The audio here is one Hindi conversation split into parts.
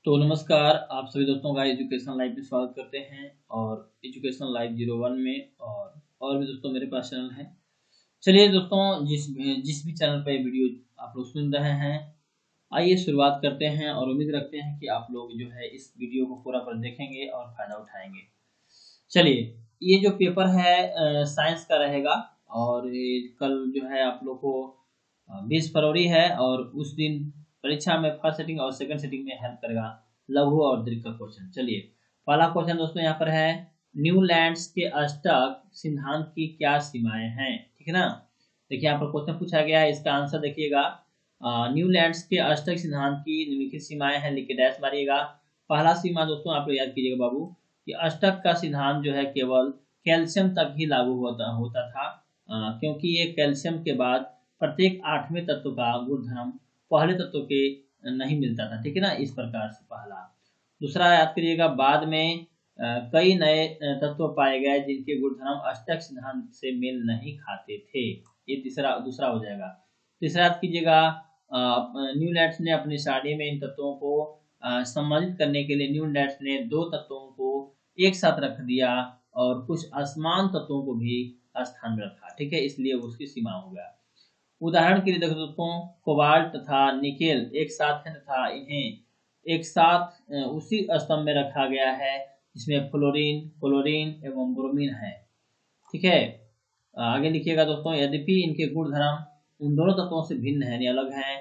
तो नमस्कार, आप सभी दोस्तों का एजुकेशन लाइव में स्वागत करते हैं और एजुकेशन लाइव 01 में और भी दोस्तों मेरे पास चैनल है। चलिए दोस्तों, जिस भी चैनल पर वीडियो आप लोग सुन रहे हैं, आइए शुरुआत करते हैं और उम्मीद रखते हैं कि आप लोग जो है इस वीडियो को पूरा पर देखेंगे और फायदा उठाएंगे। चलिए, ये जो पेपर है साइंस का रहेगा और ये कल जो है आप लोग को 20 फरवरी है और उस दिन परीक्षा में फर्स्ट सेटिंग और सेकंड सेटिंग में हेल्प करेगा लघु और दीर्घ का क्वेश्चन। चलिए, पहला क्वेश्चन दोस्तों यहाँ पर है, न्यूलैंड्स के अष्टक सिद्धांत की क्या सीमाएं हैं। ठीक है ना। देखिए यहाँ पर क्वेश्चन पूछा गया है, इसका आंसर देखिएगा, न्यूलैंड्स के अष्टक सिद्धांत की निम्नलिखित सीमाएं हैं, लिख के डैश मारिएगा। पहला सीमा दोस्तों आप लोग याद कीजिएगा बाबू कि अष्टक का सिद्धांत जो है केवल कैल्शियम तक ही लागू होता था, क्योंकि ये कैल्शियम के बाद प्रत्येक 8वें तत्व का गुणधर्म पहले तत्व के नहीं मिलता था। ठीक है ना, इस प्रकार से पहला। दूसरा याद करिएगा, बाद में कई नए तत्व पाए गए जिनके गुणधर्म अष्टक सिद्धांत से मेल नहीं खाते थे। ये दूसरा हो जाएगा। तीसरा याद कीजिएगा, न्यूलैंड्स ने अपनी सारणी में इन तत्वों को सम्मिलित करने के लिए न्यूलैंड्स ने दो तत्वों को एक साथ रख दिया और कुछ असमान तत्वों को भी स्थान में रखा। ठीक है, इसलिए उसकी सीमा हो गया। उदाहरण के लिए देखो दोस्तों, कोबाल्ट तथा निकेल एक साथ है तथा इन्हें एक साथ उसी स्तंभ में रखा गया है जिसमें फ्लोरीन, क्लोरीन एवं ब्रोमीन है। ठीक है, आगे लिखिएगा दोस्तों, यद्यपि इनके गुणधर्म उन दोनों तत्वों से भिन्न है यानी अलग हैं।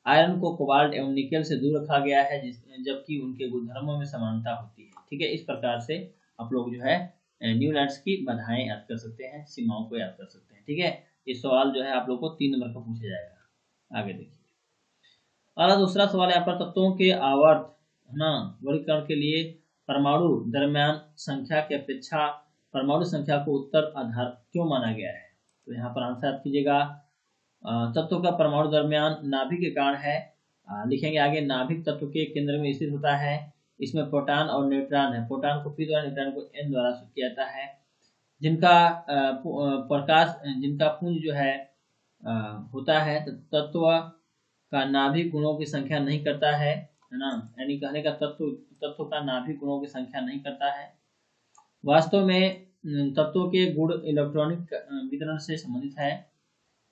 आयरन को कोबाल्ट एवं निकेल से दूर रखा गया है जबकि उनके गुणधर्मों में समानता होती है। ठीक है, इस प्रकार से आप लोग जो है न्यूलैंड्स की बाधाएं याद कर सकते हैं, सीमाओं को याद कर सकते हैं। ठीक है, ये सवाल जो है आप लोग को 3 नंबर का पूछा जाएगा। आगे देखिए, अगला दूसरा सवाल यहाँ पर, तत्वों के आवर्त है ना वर्गीकरण के लिए परमाणु दरम्यान संख्या की अपेक्षा परमाणु संख्या को उत्तर आधार क्यों माना गया है। तो यहाँ पर आंसर याद कीजिएगा, तत्वों का परमाणु दरम्यान नाभिक के कारण है। लिखेंगे आगे, नाभिक तत्व के केंद्र में स्थित होता है। इसमें प्रोटॉन और न्यूट्रॉन है। प्रोटॉन को P द्वारा, न्यूट्रॉन को N द्वारा किया जाता है। जिनका पुंज जो है होता है तत्व का नाभिक गुणों की संख्या नहीं करता है ना। यानी कहने का तत्व का नाभिक गुणों की संख्या नहीं करता है। वास्तव में तत्वों के गुण इलेक्ट्रॉनिक वितरण से संबंधित है।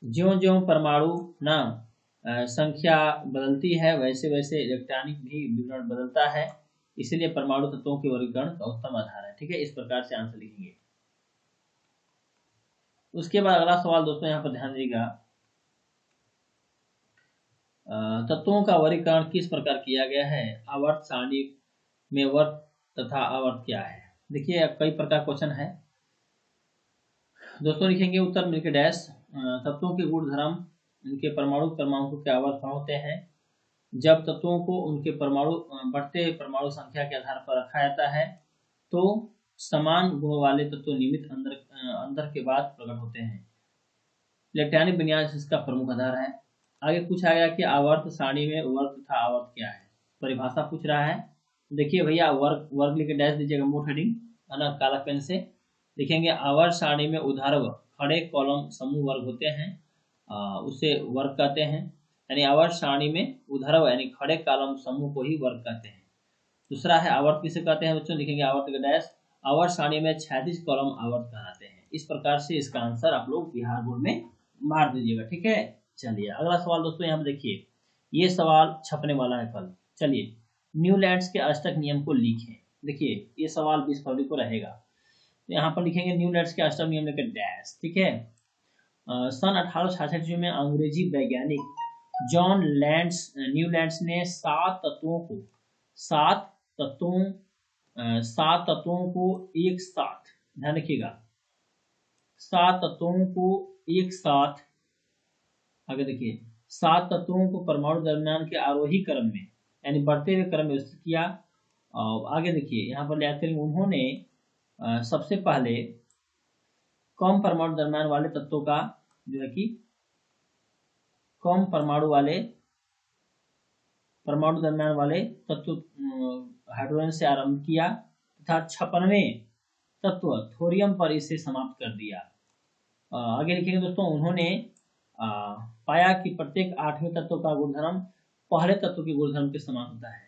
ज्यों-ज्यों परमाणु ना संख्या बदलती है वैसे वैसे इलेक्ट्रॉनिक भी विवरण बदलता है, इसलिए परमाणु तत्वों के वर्गीकरण का उत्तम आधार है। ठीक है, इस प्रकार से आंसर लिखेंगे। उसके बाद अगला सवाल दोस्तों यहाँ पर ध्यान दीजिएगा, तत्वों का वर्गीकरण किस प्रकार किया गया है। आवर्त सारणी में वर्त तथा आवर्त क्या है। देखिए कई प्रकार क्वेश्चन है दोस्तों, लिखेंगे उत्तर मिलकर डैश। तत्वों के गुणधर्म उनके परमाणु क्रमांकों के आवर्त पर होते हैं। जब तत्वों को उनके बढ़ते परमाणु संख्या के आधार पर रखा जाता है तो समान गुण वाले तत्व नियमित अंतर के बाद प्रकट होते हैं। इलेक्ट्रॉनिक विन्यास इसका प्रमुख आधार है। आगे पूछा गया कि आवर्त सारणी में वर्ग तथा आवर्त क्या है। परिभाषा पूछ रहा है। देखिए भैया, वर्ग लिखे डैश दीजिएगा, मोट हेडिंग है ना, काला पेन से लिखेंगे। आवर्त सारणी में उधार्व खड़े कॉलम समूह वर्ग होते हैं, उसे वर्ग कहते हैं। यानी आवर्त सारणी में उधार्व यानी खड़े कॉलम समूह को ही वर्ग कहते हैं। दूसरा है आवर्त किसे कहते हैं बच्चों, लिखेंगे आवर्त का डैश। आवर्त सारणी में 36 कॉलम आवर्त कहलाते हैं। इस प्रकार से इसका आंसर आप लोग बिहार बोर्ड में मार दीजिएगा। ठीक है, चलिए अगला सवाल दोस्तों यहाँ पर देखिए, ये सवाल छपने वाला है कल। चलिए, न्यूलैंड्स के अष्टक नियम को लिखें। देखिए ये सवाल 20 फरवरी को रहेगा, तो यहाँ पर लिखेंगे न्यूलैंड्स के अष्टक नियम लेकर डैश। ठीक है, सन 1866 में अंग्रेजी वैज्ञानिक जॉन न्यूलैंड्स ने 7 तत्वों को एक साथ, ध्यान रखिएगा, 7 तत्वों को एक साथ, आगे देखिए, 7 तत्वों को परमाणु दरम्यान के आरोही क्रम में यानी बढ़ते हुए क्रम में स्थित किया। और आगे देखिए यहाँ पर याद करेंगे, उन्होंने सबसे पहले कम परमाणु दरम्यान वाले तत्वों का जो है कि कम परमाणु दरम्यान वाले तत्व हाइड्रोजन से आरंभ किया तथा 56वें तत्व थोरियम पर इसे समाप्त कर दिया। आगे लिखेंगे दोस्तों, उन्होंने पाया कि प्रत्येक 8वें तत्व का गुणधर्म पहले तत्व के गुणधर्म के समान होता है।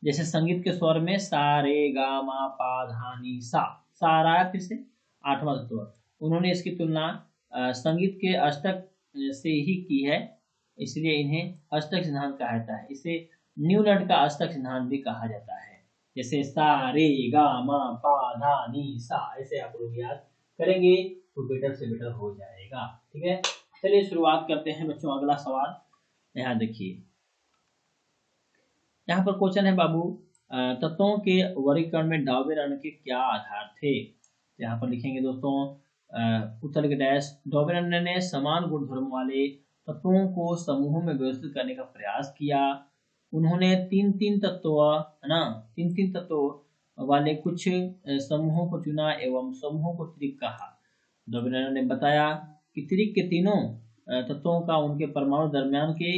जैसे संगीत के स्वर में सा रे गा मा पा धा नी सा, सा आ रहा है फिर से 8वां तत्व। उन्होंने इसकी तुलना संगीत के अष्टक से ही की है, इसलिए इन्हें अष्टक सिद्धांत कहा जाता है। इसे न्यूलैंड का अष्टक सिद्धांत भी कहा जाता है। जैसे सा रे गा मा पा धा नी सा, ऐसे आप लोग याद करेंगे तो बेटर से बेटर हो जाएगा। ठीक है, चलिए शुरुआत करते हैं बच्चों। अगला सवाल यहाँ देखिए, यहाँ पर क्वेश्चन है बाबू, तत्वों के वर्गीकरण में डॉबेरन के क्या आधार थे। यहाँ पर लिखेंगे दोस्तों उत्तर के डैश। डॉबेरन ने समान गुणधर्म वाले तत्वों को समूहों में व्यवस्थित करने का प्रयास किया। उन्होंने तीन तीन तत्व है ना, तीन तीन तत्व वाले कुछ समूहों को चुना एवं समूहों को त्रिक कहा। डॉबेरन ने बताया कि त्रिक के तीनों तत्वों का उनके परमाणु दरमियान के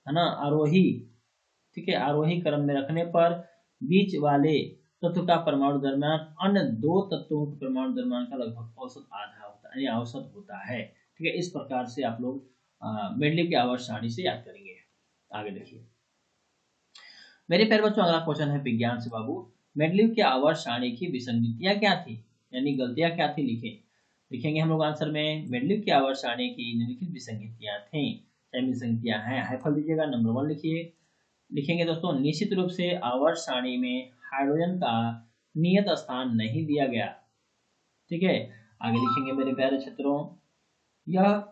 है ना आरोही, ठीक है, आरोही क्रम में रखने पर बीच वाले तत्व का परमाणु दरमियान अन्य दो तत्वों के परमाणु दरमियान का लगभग औसत आधा होता है, यानी औसत होता है। ठीक है, इस प्रकार से आप लोग मेंडलीव की आवर्त सारणी से याद करेंगे। आगे देखिए मेरे प्यारे बच्चों, अगला क्वेश्चन है विज्ञान से बाबू। मेंडलीव की आवर्त सारणी की विसंगतियां क्या थी, यानी गलतियां क्या थी, लिखेंगे हम लोग आंसर में। मेंडलीव की आवर्त सारणी की निम्नलिखित विसंगतियां थी। विसंगतियां हैं, हाइफल दीजिएगा। नंबर 1 लिखेंगे दोस्तों, निश्चित रूप से आवर्त सारणी में हाइड्रोजन का नियत स्थान नहीं दिया गया। ठीक है, आगे लिखेंगे मेरे प्यारे छात्रों, यह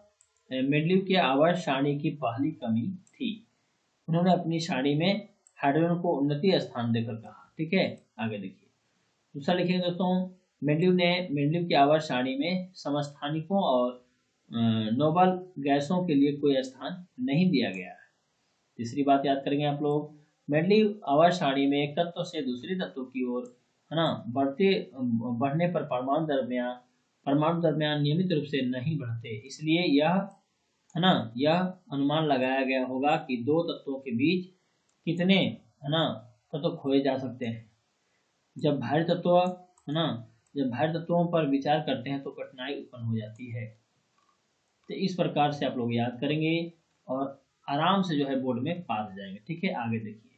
मेंडलीव की आवर्त सारणी की पहली कमी थी। उन्होंने अपनी सारणी में हाइड्रोजन को उन्नति स्थान देकर कहा। ठीक है, आगे देखिए दूसरा लिखेंगे दोस्तों, मेंडलीव की आवर्त सारणी में समस्थानिकों और नोबल गैसों के लिए कोई स्थान नहीं दिया गया। तीसरी बात याद करेंगे आप लोग, मेंडलीव आवर्त सारणी में एक तत्व से दूसरे तत्व की ओर है ना बढ़ने पर परमाणु दरमियान नियमित रूप से नहीं बढ़ते, इसलिए यह अनुमान लगाया गया होगा कि दो तत्वों के बीच कितने है ना तत्व खोए जा सकते हैं। जब भारी तत्वों पर विचार करते हैं तो कठिनाई उत्पन्न हो जाती है। तो इस प्रकार से आप लोग याद करेंगे और आराम से जो है बोर्ड में पास हो जाएंगे। ठीक है, आगे देखिए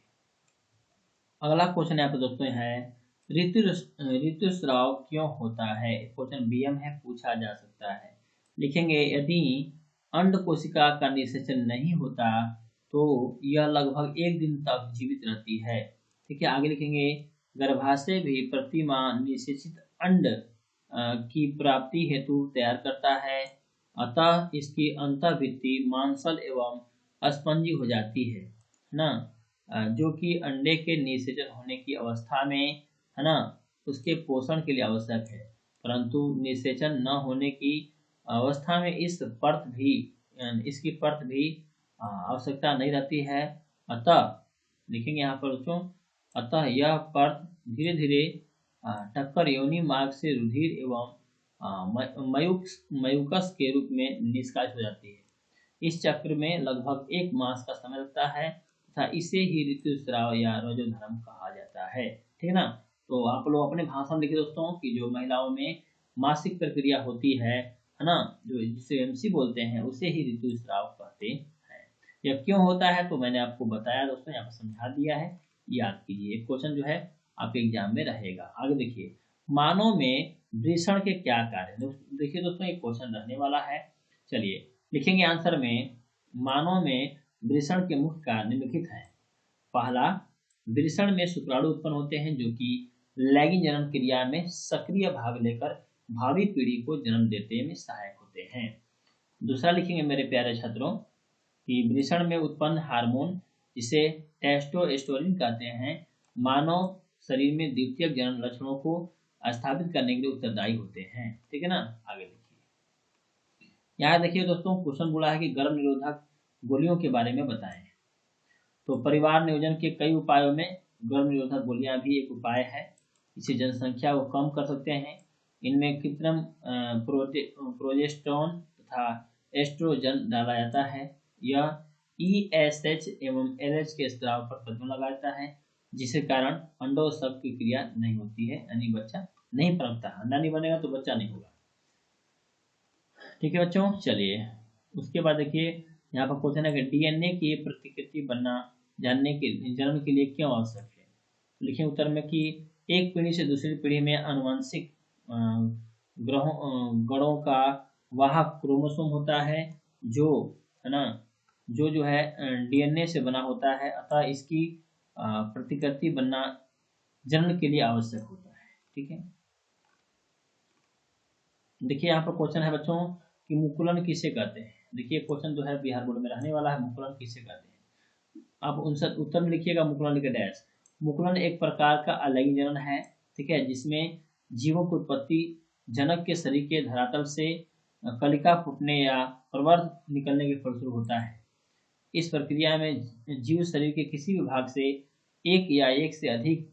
अगला क्वेश्चन यहाँ पे दोस्तों है, ऋतुस्राव क्यों होता है। क्वेश्चन बीएम है, पूछा जा सकता है। लिखेंगे, यदि अंड कोशिका का निषेचन नहीं होता तो यह लगभग 1 दिन तक जीवित रहती है। ठीक है, आगे लिखेंगे, गर्भाशय भी प्रति माह निषेचित अंड की प्राप्ति हेतु तैयार करता है, अतः इसकी अंतःभित्ति मांसल एवं स्पंजी हो जाती है ना, जो कि अंडे के निषेचन होने की अवस्था में है ना उसके पोषण के लिए आवश्यक है, परंतु निषेचन न होने की अवस्था में इसकी परत भी आवश्यकता नहीं रहती है। अतः लिखेंगे यहाँ पर बच्चों, अतः यह परत धीरे धीरे टक्कर योनि मार्ग से रुधिर एवं मयूकस के रूप में निष्कासित हो जाती है। इस चक्र में लगभग 1 मास का समय लगता है तथा इसे ही ऋतुस्राव या रजोधर्म कहा जाता है। ठीक है ना, तो आप लोग अपने भाषा में लिखिए दोस्तों कि जो महिलाओं में मासिक प्रक्रिया होती है ना, जो जिसे एमसी बोलते हैं, उसे ही ऋतुस्राव कहते हैं। यह क्यों होता है तो मैंने आपको बताया दोस्तों, यहाँ पर समझा दिया है, याद कीजिए। क्वेश्चन जो है आपके एग्जाम में रहेगा। आगे देखिए, मानव में वृषण के क्या कार्य। देखिए दोस्तों, एक क्वेश्चन रहने वाला है। चलिए लिखेंगे आंसर में, मानव में वृषण के मुख्य कार्य निम्नलिखित हैं। पहला, वृषण में शुक्राणु उत्पन्न होते हैं जो कि लैंगिक जनन क्रिया में सक्रिय भाग लेकर भावी पीढ़ी को जन्म देने में सहायक होते हैं। दूसरा लिखेंगे मेरे प्यारे छात्रों कि वृषण में उत्पन्न हार्मोन, जिसे टेस्टोस्टेरोन कहते हैं, मानव शरीर में द्वितीयक जनन लक्षणों को स्थापित करने के लिए उत्तरदायी होते हैं। ठीक है ना, आगे देखिए, यहाँ देखिए दोस्तों क्वेश्चन बोला है कि गर्भ निरोधक गोलियों के बारे में बताएं। तो परिवार नियोजन के कई उपायों में गर्भ निरोधक गोलियां भी एक उपाय है। इसे जनसंख्या को कम कर सकते हैं। इनमें कृत्रिम प्रोजेस्टेरोन तथा एस्ट्रोजन डाला जाता है। यह ESH एवं LH के स्राव पर प्रतिबंध लगाता है, जिसके कारण अंडोत्सर्ग की क्रिया नहीं होती है, यानी बच्चा नहीं पनपता। अंडा नहीं बनेगा तो बच्चा नहीं होगा। ठीक है बच्चों, चलिए उसके बाद देखिए यहाँ पर क्वेश्चन है कि DNA की प्रतिकृति बनना जनन के लिए क्यों आवश्यक है। लिखें उत्तर में कि एक पीढ़ी से दूसरी पीढ़ी में आनुवंशिक गणों का वाहक क्रोमोसोम होता है, जो है ना, जो है डीएनए से बना होता है, अतः इसकी प्रतिकृति बनना जनन के लिए आवश्यक होता है। ठीक है, देखिए यहाँ पर क्वेश्चन है बच्चों कि मुकुलन किसे कहते हैं। देखिए क्वेश्चन जो है बिहार बोर्ड में रहने वाला है, मुकुलन किसे कहते हैं। आप उत्तर में लिखिएगा मुकुलन लिखे डैश। मुकुलन एक प्रकार का अलैंगिक जनन है, ठीक है, जिसमें जीवों की उत्पत्ति जनक के शरीर के धरातल से कलिका फूटने या प्रवर्ध निकलने के फलस्वरूप होता है। इस प्रक्रिया में जीव शरीर के किसी भी भाग से एक या एक से अधिक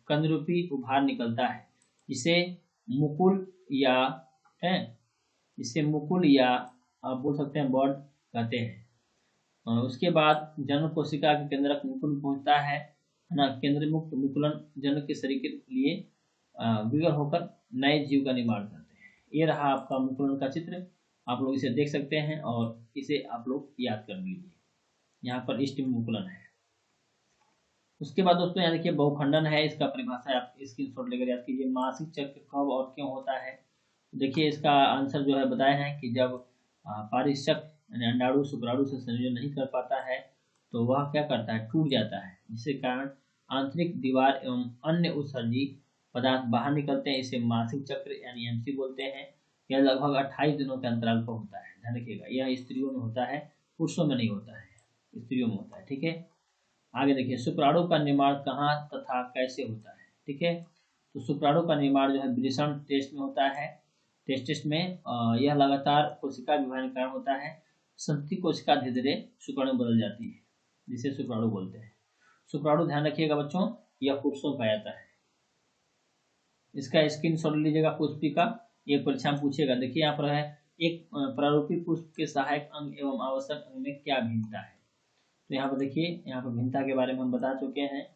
कंदरूपी उभार निकलता है, जिसे मुकुल या है, जिसे मुकुल या आप बोल सकते हैं बॉड कहते हैं। उसके बाद जनन कोशिका के केंद्रक मुकुल पहुंचता है ना। केंद्र मुक्त मुकुलन जनन के शरीर के लिए विकल होकर नए जीव का निर्माण करते हैं। ये रहा आपका मुकुलन का चित्र, आप लोग इसे देख सकते हैं और इसे आप लोग याद कर लीजिए। यहाँ पर इष्ट मुकुलन है। उसके बाद दोस्तों यहाँ देखिए बहुखंडन है, इसका परिभाषा आप स्क्रीनशॉट लेकर याद कीजिए। मासिक चक्र कब और क्यों होता है। देखिए इसका आंसर जो है बताया है कि जब पारिशक यानी अंडाणु शुक्राणु से संयोजन नहीं कर पाता है तो वह क्या करता है, टूट जाता है, जिसके कारण आंतरिक दीवार एवं अन्य उत्सर्जी पदार्थ बाहर निकलते हैं। इसे मासिक चक्र यानी एमसी बोलते हैं। यह लगभग 28 दिनों के अंतराल पर होता है। ध्यान रखिएगा, यह स्त्रियों में होता है, पुरुषों में नहीं होता है, स्त्रियों में होता है। ठीक है, आगे देखिए शुक्राणु का निर्माण कहाँ तथा कैसे होता है। ठीक है, तो शुक्राणु का निर्माण जो है वृषण टेस्ट में होता है। टेस्टिस में यह लगातार कोशिका विभाजन के कारण होता है। संतति कोशिका धीरे धीरे शुक्राणु बदल जाती है, जिसे शुक्राणु बोलते हैं। शुक्राणु ध्यान रखिएगा बच्चों, यह पुरुषों में पाया जाता है। इसका स्क्रीनशॉट लीजिएगा पुष्पी का, ये परीक्षा में पूछेगा। देखिए यहाँ पर है एक प्रारूपी पुष्प के सहायक अंग एवं आवश्यक अंग में क्या भिन्नता है। तो यहाँ पर देखिए, यहाँ पर भिन्नता के बारे में हम बता चुके हैं।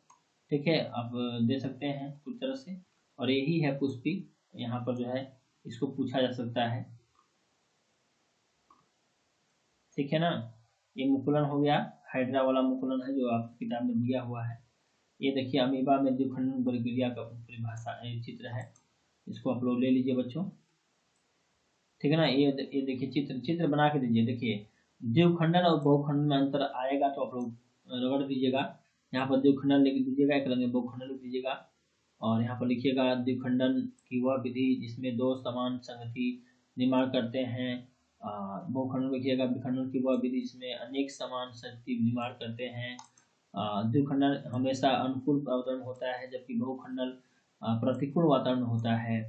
ठीक है, आप दे सकते हैं कुछ तरह से, और यही है पुष्पी। यहाँ पर जो है इसको पूछा जा सकता है। ठीक है ना, ये मुकुलन हो गया, हाइड्रा वाला मुकुलन है जो आपकी किताब में दिया हुआ है। ये देखिए अमीबा में द्विखंडन प्रक्रिया का परिभाषा चित्र है, इसको आप लोग ले लीजिए बच्चों। ठीक है ना, ये देखिए चित्र बना के दीजिए। देखिए द्विखंडन और बहुखंडन में अंतर आएगा तो आप लोग रगड़ दीजिएगा। यहाँ पर द्विखंडन लिख दीजिएगा, एक रंग में बहुखंडन लिख दीजिएगा, और यहाँ पर लिखिएगा द्विखंडन की वह विधि जिसमें दो समान संगति निर्माण करते हैं। बहुखंडन लिखिएगा विखंडन की वह विधि जिसमें अनेक समान संगति निर्माण करते हैं। द्विखंडन हमेशा अनुकूल वातावरण होता है, जबकि बहुखंडन प्रतिकूल वातावरण होता है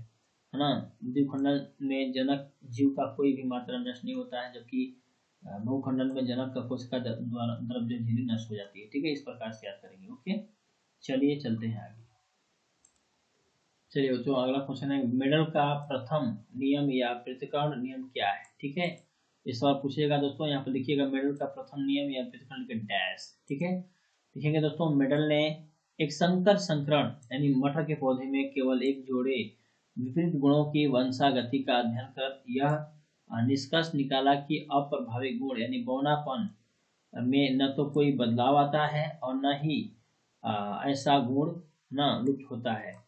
ना। द्विखंडन में जनक जीव का कोई भी मात्रा नष्ट नहीं होता है, जबकि बहुखंडन में जनक का कोशिका द्वारा द्रव्य झिल्ली नष्ट हो जाती है। ठीक है, इस प्रकार से याद करेंगे। ओके, चलिए चलते हैं आगे। चलिए बच्चों अगला क्वेश्चन है, मेडल का प्रथम नियम या पृथक्करण नियम क्या है। ठीक है, इस सवाल पूछेगा दोस्तों। यहाँ पर देखिएगा मेडल का प्रथम नियम या पृथक्करण के डैश। ठीक है, देखेंगे दोस्तों, मेडल ने एक संकर संकरण यानी मटर के पौधे में केवल एक जोड़े विपरीत गुणों की वंशागति का अध्ययन कर यह निष्कर्ष निकाला कि अप्रभावी गुण यानी बौनापन में न तो कोई बदलाव आता है और न ही ऐसा गुण न लुप्त होता है।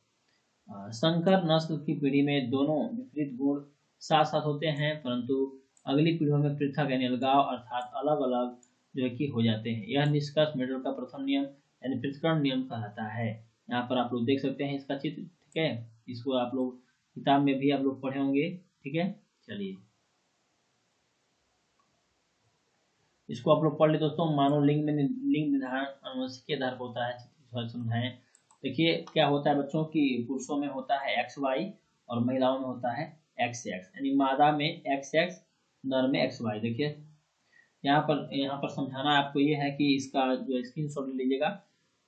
संकर नस्ल की पीढ़ी में दोनों विपरीत गुण साथ साथ होते हैं, परंतु अगली पीढ़ियों में पृथक यानी अलगाव अर्थात अलग अलग जो है कि हो जाते हैं। यह निष्कर्ष मेडल का प्रथम नियम यानी पृथक्करण नियम कहलाता है। यहाँ पर आप लोग देख सकते हैं इसका चित्र। ठीक है, इसको आप लोग किताब में भी आप लोग पढ़े होंगे। ठीक है, चलिए इसको आप लोग पढ़ ले दोस्तों। मानव लिंग में लिंग निर्धारण अनुवंशिक के आधार पर होता है। समझाएं, देखिए क्या होता है बच्चों की पुरुषों में होता है XY और महिलाओं में होता है XX, यानी मादा में XX, नर में XY। देखिए यहाँ पर समझाना आपको ये है कि इसका जो स्क्रीनशॉट ले लीजिएगा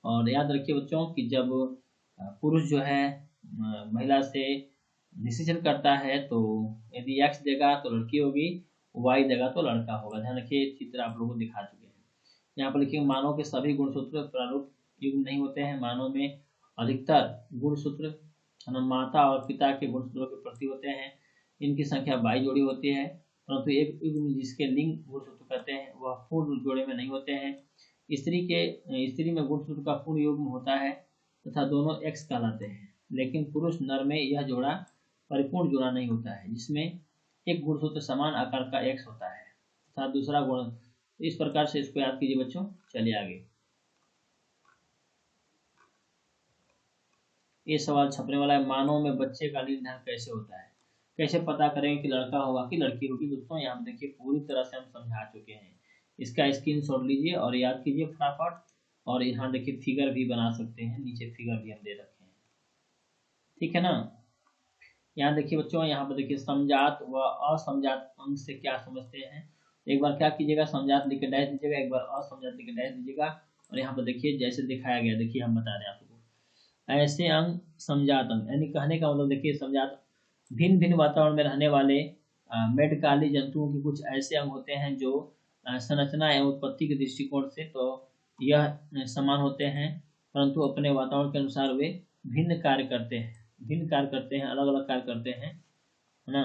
और याद रखिए बच्चों कि जब पुरुष जो है महिला से निषेचन करता है तो यदि X देगा तो लड़की होगी, Y देगा तो लड़का होगा। ध्यान रखिए, चित्र आप लोगों को दिखा चुके हैं। यहाँ पर लिखिए मानव के सभी गुणसूत्र प्रारूप युग्म नहीं होते हैं। मानव में अधिकतर गुणसूत्र माता और पिता के गुणसूत्रों के प्रति होते हैं। इनकी संख्या 22 जोड़ी होती है, परंतु एक युग्म जिसके लिंग गुणसूत्र कहते हैं वह पूर्ण जोड़े में नहीं होते हैं। स्त्री में गुणसूत्र का पूर्ण युग्म होता है, तथा दोनों एक्स कहलाते हैं। लेकिन पुरुष नर में यह जोड़ा परिपूर्ण जोड़ा नहीं होता है, जिसमें एक गुणसूत्र समान आकार का एक्स होता है तथा दूसरा गुण। इस प्रकार से इसको याद कीजिए बच्चों। चलिए आगे, ये सवाल छपने वाला है। मानव में बच्चे का निर्धारण कैसे होता है? कैसे पता करेंगे कि लड़का होगा कि लड़की होगी? दोस्तों यहाँ पे देखिए पूरी तरह से हम समझा चुके हैं। इसका स्क्रीनशॉट लीजिए और याद कीजिए फटाफट। और यहाँ देखिए फिगर भी बना सकते हैं, नीचे फिगर भी हम दे रखे हैं, ठीक है ना। यहाँ देखिए बच्चों, यहाँ पर देखिए समजात व असमजात अंग से क्या समझते हैं। एक बार क्या कीजिएगा, समजात लिख के डैश दीजिएगा, एक बार असमजात लिख के डैश दीजिएगा। और यहाँ पर देखिए जैसे दिखाया गया, देखिए हम बता रहे हैं आपको। ऐसे अंग समजात अंग, यानी कहने का मतलब देखिए समजात भिन्न भिन्न वातावरण में रहने वाले मेडकाली जंतुओं के कुछ ऐसे अंग होते हैं जो संरचना एवं उत्पत्ति के दृष्टिकोण से तो यह समान होते हैं, परंतु अपने वातावरण के अनुसार वे भिन्न कार्य करते हैं, अलग अलग कार्य करते हैं, है ना,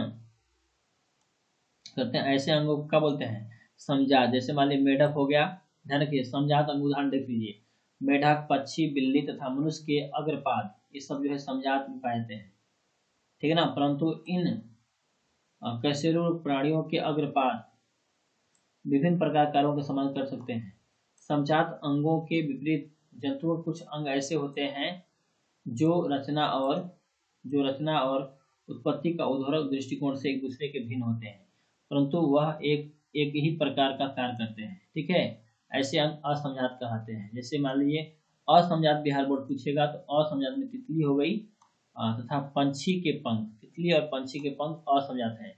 करते हैं। ऐसे अंगों को क्या बोलते हैं? समजात। जैसे मान लीजिए मेढक हो गया, ध्यान रखिए समजात अंग उदाहरण देख लीजिए। मेढक, पक्षी, बिल्ली तथा मनुष्य के अग्रपाद, ये सब जो है समजात में पाए जाते हैं, ठीक है ना। परंतु इन कशेरुक प्राणियों के अग्रपाद विभिन्न प्रकार कार्यों का समान कर सकते हैं। समजात अंगों के विपरीत जंतुओं के कुछ अंग ऐसे होते हैं जो रचना और उत्पत्ति का उद्भव दृष्टिकोण से एक दूसरे के भिन्न होते हैं, परंतु वह एक ही प्रकार का कार्य करते हैं, ठीक है। ऐसे अंग असमजात कहलाते हैं। जैसे मान लीजिए असमजात बिहार बोर्ड पूछेगा तो असमजात में तितली हो गई तथा पंछी के पंख, तितली और पंछी के पंख असमजात हैं,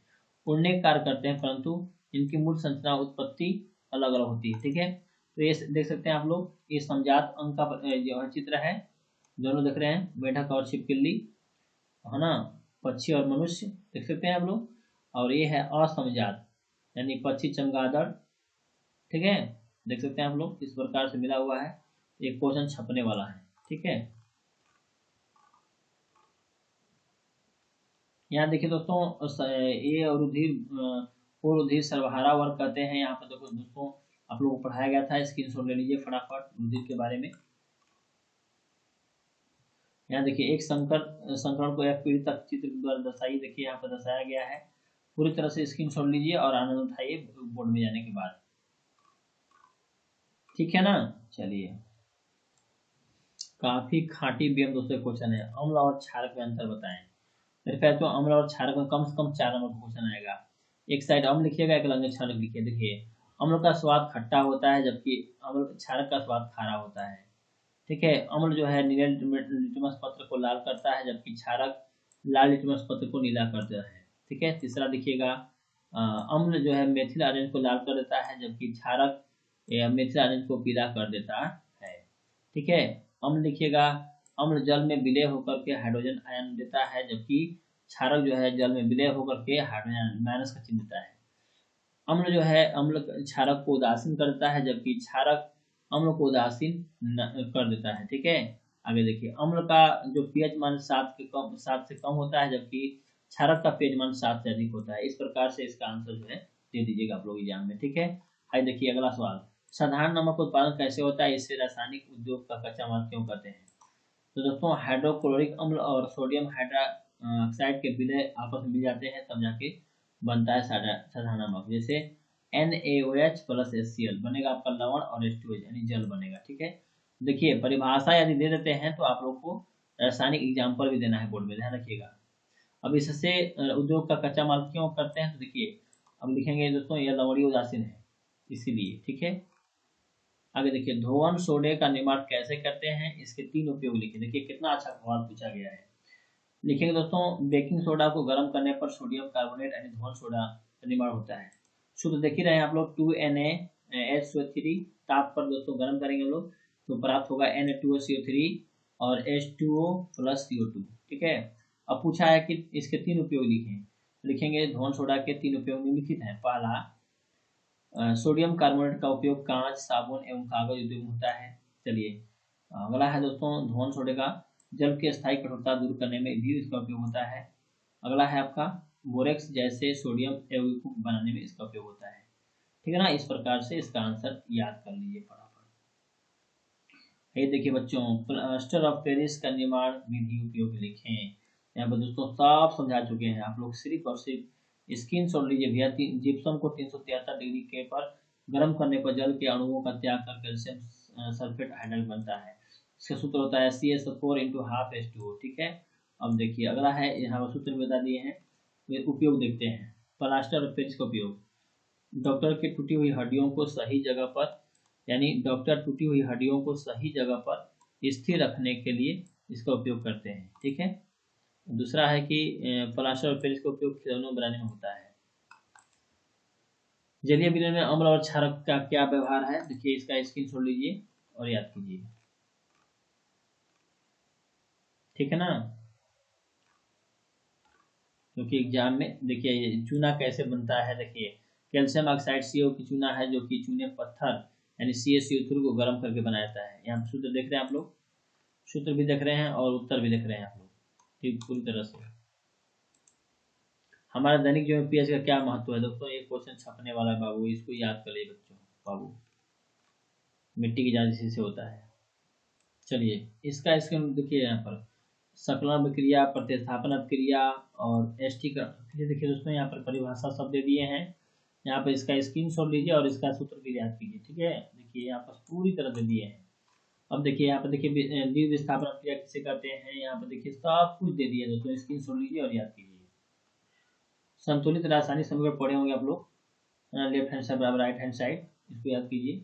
उड़ने कार्य करते हैं, परंतु इनकी मूल संरचना उत्पत्ति अलग अलग होती है, ठीक है। तो ये देख सकते हैं आप लोग, ये समजात अंग का जो चित्र है, दोनों देख रहे हैं, मेढक और छिपकली, है ना, पक्षी और मनुष्य देख सकते हैं आप लोग। और ये है असमजात, यानी पक्षी, चमगादड़, ठीक है, देख सकते हैं आप लोग, इस प्रकार से मिला हुआ है। एक क्वेश्चन छपने वाला है, ठीक है। यहाँ देखिए दोस्तों, ये रुधिर सर्वहारा वर्ग कहते हैं। यहाँ पर देखो दोस्तों, आप लोगों को पढ़ाया गया था, स्क्रीनशॉट ले लीजिए फटाफट रुधिर के बारे में। यहाँ देखिए एक संकरण को एक पीढ़ी तक चित्र द्वारा दर्शाइए, देखिए यहाँ पर दर्शाया गया है। पूरी तरह से स्क्रीनशॉट लीजिए और आनंद उठाइए बोर्ड में जाने के बाद, ठीक है ना। चलिए, काफी खाटी बेम दोस्तों क्वेश्चन है। अम्ल और क्षारक में अंतर बताएं। मेरे ख्याल तो अम्ल और क्षारक में कम से कम 4 नंबर क्वेश्चन आएगा। एक साइड अम्ल लिखिएगा, एक अलग क्षारक लिखिए। देखिए अम्ल का स्वाद खट्टा होता है, जबकि क्षारक का स्वाद खारा होता है, ठीक है। अम्ल जो है नीले लिटमस पत्र को लाल करता है, जबकि क्षारक लाल लिटमस पत्र को नीला करता है, ठीक है। तीसरा देखिएगा, अम्ल जो है मेथिल ऑरेंज को लाल कर देता है, जबकि क्षारक मेथिल ऑरेंज को पीला कर देता है, ठीक है। अम्ल लिखिएगा, अम्ल जल में विलय होकर के हाइड्रोजन आयन देता है, जबकि क्षारक जो है जल में विलय होकर के हाइड्रोजन माइनस का चिन्ह देता है। अम्ल जो है अम्ल क्षारक को उदासीन करता है, जबकि क्षारक अम्ल को उदासीन कर देता है, ठीक है। आगे देखिए, अम्ल का जो पीएच मान 7 से कम होता है, जबकि क्षारक का पीएच मान 7 से अधिक होता है। इस प्रकार से इसका आंसर जो है दे दीजिएगा आप लोग एग्जाम में, ठीक है। आइए देखिए अगला सवाल, साधारण नमक उत्पादन कैसे होता है, इसे रासायनिक उद्योग का कच्चा माल क्यों कहते हैं? तो दोस्तों हाइड्रोक्लोरिक अम्ल और सोडियम हाइड्रोक्साइड के विलय आपस में मिल जाते हैं, तब जाके बनता है साधारण नमक। जैसे NaOH प्लस HCl बनेगा आपका लवण और H2O यानी जल बनेगा, ठीक है। देखिए परिभाषा यदि दे देते हैं तो आप लोग को रासायनिक एग्जाम्पल भी देना है बोर्ड में, ध्यान रखिएगा। अब इससे उद्योग का कच्चा माल क्यों करते हैं, तो देखिए अब लिखेंगे दोस्तों, यह लवणीय उदासीन है इसीलिए, ठीक है। आगे देखिए, धोवन सोडे का निर्माण कैसे करते हैं, इसके 3 उपयोग लिखे। देखिए कितना अच्छा सवाल पूछा गया है। लिखेंगे दोस्तों, बेकिंग सोडा को गर्म करने पर सोडियम कार्बोनेट यानी धोवन सोडा का निर्माण होता है। शुद्ध देख ही रहे हैं आप लोग, 2NaHCO3 ताप पर दोस्तों गर्म करेंगे हम लोग तो प्राप्त होगा Na2CO3 और H2O प्लस CO2, ठीक है। अब पूछा है कि इसके 3 उपयोग लिखें, लिखेंगे धोवन सोडा के 3 उपयोग निम्नलिखित हैं। पहला, सोडियम कार्बोनेट का उपयोग कांच, साबुन एवं कागज उद्योग में होता है। चलिए अगला है दोस्तों, धोवन सोडे का जल की स्थायी कठोरता दूर करने में भी इसका उपयोग होता है। अगला है आपका बोरेक्स जैसे सोडियम यौगिकों को बनाने में इसका उपयोग होता है, ठीक है ना। इस प्रकार से इसका आंसर याद कर लीजिए फटाफट। ये देखिए बच्चों, प्लास्टर ऑफ पेरिस का निर्माण विधि उपयोग लिखें। यहाँ पर दोस्तों साफ समझा चुके हैं, आप लोग सिर्फ और सिर्फ स्क्रीन शॉट लीजिए भैया। जिप्सम को 373 डिग्री के पर गर्म करने पर जल के अणुओं का त्याग कर कैल्शियम सल्फेट हाइड्राइड बनता है। इसका सूत्र होता है CH4 इंटू हाफ H2O। ठीक है, अब देखिए अगला है, यहाँ पर सूत्र बता दिए हैं, उपयोग देखते हैं। प्लास्टर ऑफ पेरिस का उपयोग, डॉक्टर की टूटी हुई हड्डियों को सही जगह पर, यानी डॉक्टर टूटी हुई हड्डियों को सही जगह पर स्थिर रखने के लिए इसका उपयोग करते हैं। ठीक है, दूसरा है कि प्लास्टर ऑफ पेरिस का उपयोग खिलौनों बनाने में होता है। जलीय विलयन में अम्ल और क्षारक का क्या व्यवहार है, देखिए इसका स्क्रीन छोड़ लीजिए और याद कीजिए। ठीक है ना, क्योंकि एग्जाम में देखिए चूना कैसे बनता है। देखिए कैल्शियम ऑक्साइड CO की चूना है, जो कि चूने पत्थर यानी CaCO3 को गर्म करके बनाया जाता है। यहाँ पर सूत्र देख रहे हैं आप लोग, सूत्र भी देख रहे हैं और उत्तर भी देख रहे हैं आप लोग, ठीक पूरी तरह से। हमारा दैनिक जीवन में pH का क्या महत्व है दोस्तों, ये क्वेश्चन छपने वाला है बाबू, इसको याद कर लिए बच्चों बाबू, मिट्टी की जांच इसी से होता है। चलिए इसका स्क्रीन देखिए, यहाँ पर संकलन क्रिया, प्रतिस्थापन क्रिया और एस्टीकरण। देखिए दोस्तों यहाँ पर परिभाषा सब दे दिए हैं, यहाँ पर इसका स्क्रीनशॉट लीजिए और इसका सूत्र भी याद कीजिए। ठीक है, देखिए यहाँ पर पूरी तरह दे दिए हैं। अब देखिए यहाँ पर देखिए द्विविस्थापन क्रिया किसे कहते हैं, यहाँ पर देखिए सब कुछ दे दिया दोस्तों, स्क्रीनशॉट लीजिए और याद कीजिए। संतुलित रासायनिक समीकरण पढ़े होंगे आप लोग, लेफ्ट हैंड साइड बराबर राइट हैंड साइड, इसको याद कीजिए।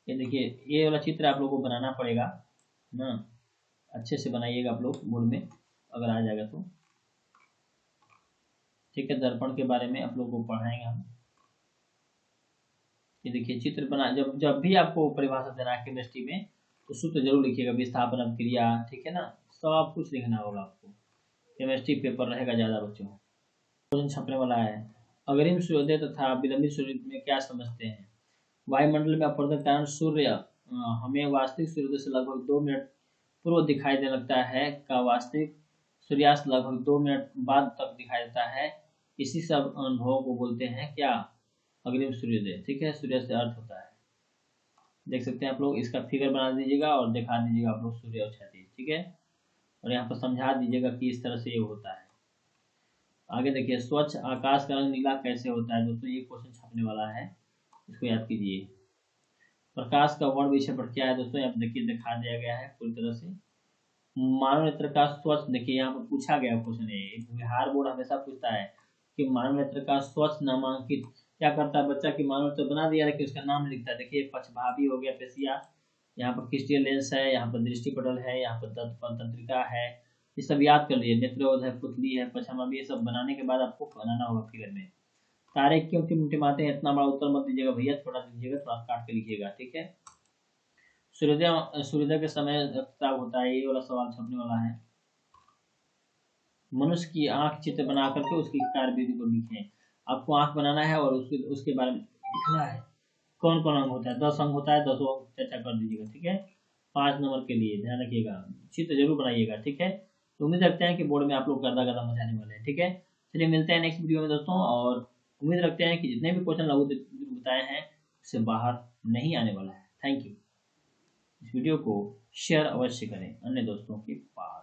ये देखिए ये वाला चित्र आप लोग को बनाना पड़ेगा ना, अच्छे से बनाइएगा आप लोग बोर्ड में, अगर आ जाएगा तो। ठीक है, दर्पण के बारे में आप लोग को पढ़ाएंगे हम। ये देखिए चित्र बना, जब भी आपको परिभाषा देना है केमिस्ट्री में तो सूत्र जरूर लिखिएगा, विस्थापन क्रिया। ठीक है ना, सब कुछ लिखना होगा आपको, केमिस्ट्री पेपर रहेगा ज़्यादा बच्चों। क्वेश्चन छपने वाला है, अग्रिम सूर्योदय तथा विलंबित सूर्योदय में क्या समझते हैं। वायुमंडल में अपवर्तन के कारण सूर्य हमें वास्तविक सूर्योदय से लगभग 2 मिनट पूर्व दिखाई देने लगता है, का वास्तविक सूर्यास्त लगभग 2 मिनट बाद तक दिखाई देता है। इसी सब अनुभवों को बोलते हैं क्या, अग्रिम सूर्योदय। ठीक है, सूर्यास्त से अर्थ होता है, देख सकते हैं आप लोग, इसका फिगर बना दीजिएगा और दिखा दीजिएगा आप लोग सूर्य और क्षैतिज। ठीक है, और यहाँ पर समझा दीजिएगा कि इस तरह से ये होता है। आगे देखिए, स्वच्छ आकाश का रंग नीला कैसे होता है दोस्तों, ये क्वेश्चन छपने वाला है, इसको याद कीजिए। प्रकाश का वर्ण विक्षेपण क्या है दोस्तों, यहाँ देखिए दिखा दिया गया है पूरी तरह से। मानव नेत्र का स्वच्छ, देखिए यहाँ पर पूछा गया क्वेश्चन है, बिहार बोर्ड हमेशा पूछता है कि मानव नेत्र का स्वच्छ नामांकित क्या करता है बच्चा, कि मानव नेत्र बना दिया लेकिन उसका नाम लिखता है। देखिए पक्षभावी हो गया पेशिया, यहाँ पर क्रिस्टल लेंस है, यहाँ पर दृष्टिपटल है, यहाँ पर तंत्रिका है, ये सब याद कर लिए। नेत्रोध है, पुतली है, पक्षामा, ये सब बनाने के बाद आपको बनाना होगा फिगर में। तारे क्यों टिमटिमाते हैं, इतना बड़ा उत्तर मत दीजिएगा भैया, थोड़ा दीजिएगा, थोड़ा काट के लिखिएगा। ठीक है, सूर्योदय के समय किताब होता है, ये वाला सवाल छपने वाला है। मनुष्य की आंख चित्र बना करके उसकी कार्यविधि को लिखें। आपको आंख बनाना है और उसके बारे में लिखना है, कौन कौन अंग होता है, 10 अंग होता है, 10 अंग चर्चा कर दीजिएगा। ठीक है, 5 नंबर के लिए ध्यान रखिएगा, चित्र जरूर बनाइएगा। ठीक है, तो उम्मीद रखते हैं कि बोर्ड में आप लोग गर्दा गर्दा मचाने वाले हैं। ठीक है, चलिए मिलते हैं नेक्स्ट वीडियो में दोस्तों, और उम्मीद रखते हैं कि जितने भी क्वेश्चन लघु बताए हैं उससे बाहर नहीं आने वाला है। Thank you. इस वीडियो को शेयर अवश्य करें अन्य दोस्तों के पास।